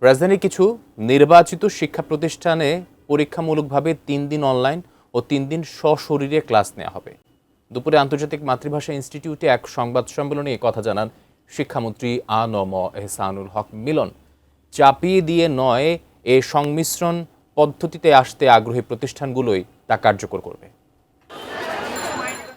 রাজধানীর কিছু নির্বাচিত শিক্ষা প্রতিষ্ঠানে পরীক্ষামূলকভাবে ৩ দিন অনলাইন ও ৩ দিন সশরীরে ক্লাস নেওয়া হবে। দুপুরে আন্তর্জাতিক মাতৃভাষা ইনস্টিটিউটে এক সংবাদ সম্মেলনে কথা জানান শিক্ষামন্ত্রী আ.ন.ম এহসানুল হক মিলন। চাপিয়ে দিয়ে নয়, এ সংমিশ্রণ পদ্ধতিতে আসতে আগ্রহী প্রতিষ্ঠানগুলোই তা কার্যকর করবে।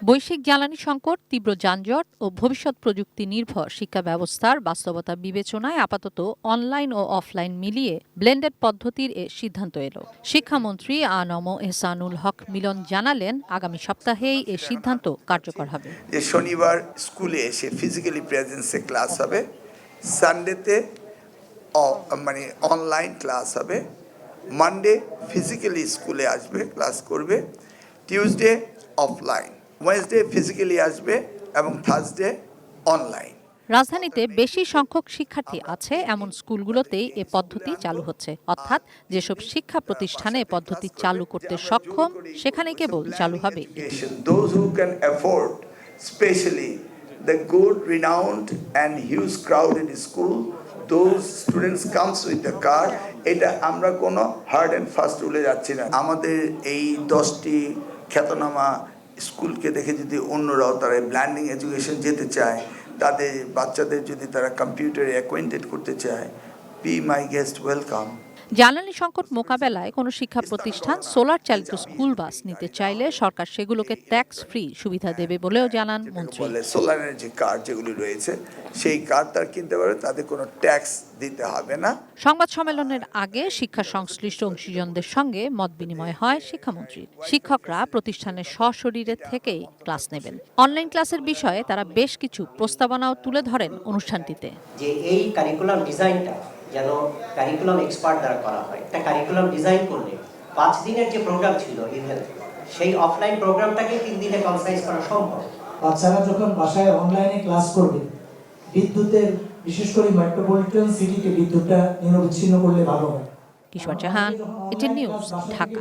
বৈশ্বিক জ্বালানি সংকট, তীব্র যানজট ও ভবিষ্যৎ প্রযুক্তি নির্ভর শিক্ষা ব্যবস্থার বাস্তবতা বিবেচনায় আপাতত অনলাইন ও অফলাইন মিলিয়ে ব্লেন্ডেড পদ্ধতির এ সিদ্ধান্ত এলো। শিক্ষামন্ত্রী আ.ন.ম এহসানুল হক মিলন জানালেন, আগামী সপ্তাহেই এ সিদ্ধান্ত কার্যকর হবে। শনিবার স্কুলে এসে ফিজিক্যালি প্রেজেন্সে ক্লাস হবে, সানডেতে মানে অনলাইন ক্লাস হবে, মানডে ফিজিক্যালি স্কুলে আসবে, ক্লাস করবে, টিউসডে অফলাইন, ওয়েডনেসডে ফিজিক্যালি আসবে এবং থার্সডে অনলাইন। রাজধানীতে বেশি সংখ্যক শিক্ষার্থী আছে এমন স্কুলগুলোতেই এ পদ্ধতি চালু হচ্ছে, অর্থাৎ যেসব শিক্ষা প্রতিষ্ঠানে এ পদ্ধতি চালু করতে সক্ষম সেখানে কেবল চালু হবে এটি। Those who can afford, especially the good, renowned and huge crowded school, those students comes with the car. এটা আমরা কোনো হার্ড অ্যান্ড ফাস্ট রুলে যাচ্ছি না। আমাদের এই 10টি খ্যাতনামা স্কুলকে দেখে যদি অন্যরাও তারা ব্ল্যান্ডিং এডুকেশন যেতে চায়, তাদের বাচ্চাদের যদি তারা কম্পিউটারে অ্যাকোয়েন্টেড করতে চায়, বি মাই গেস্ট, ওয়েলকাম। জ্বালানি সংকট মোকাবেলায় কোনো শিক্ষা প্রতিষ্ঠান সোলার চালিত স্কুল বাস নিতে চাইলে সরকার সেগুলোকে ট্যাক্স ফ্রি সুবিধা দেবে বলেও জানান মন্ত্রী। সোলার এনার্জি কার যেগুলি রয়েছে সেই কার তারা কিনতে পারে, তাদের কোনো ট্যাক্স দিতে হবে না। সংবাদ সম্মেলনের আগে শিক্ষা সংশ্লিষ্ট অংশীজনদের সঙ্গে মত বিনিময় হয় শিক্ষামন্ত্রীর। শিক্ষকরা প্রতিষ্ঠানের সশরীরে থেকেই ক্লাস নেবেন। অনলাইন ক্লাসের বিষয়ে তারা বেশ কিছু প্রস্তাবনাও তুলে ধরেন অনুষ্ঠানটিতে। যে এই কারিকুলাম ডিজাইনটা যেন কারিকুলাম এক্সপার্ট দ্বারা করা হয়। একটা কারিকুলাম ডিজাইন করলে 5 দিনের যে প্রোগ্রাম ছিল ইভেন, সেই অফলাইন প্রোগ্রামটাকে 3 দিনে কনসাইজ করা সম্ভব। বাচ্চারা যখন বাসায় অনলাইনে ক্লাস করবে, বিদ্যুতের বিশেষ করে মেট্রোপলিটন সিটিতে বিদ্যুৎটা নিরবিচ্ছিন্ন করলে ভালো হয়। কিশোর জাহান, এটিএন নিউজ, ঢাকা।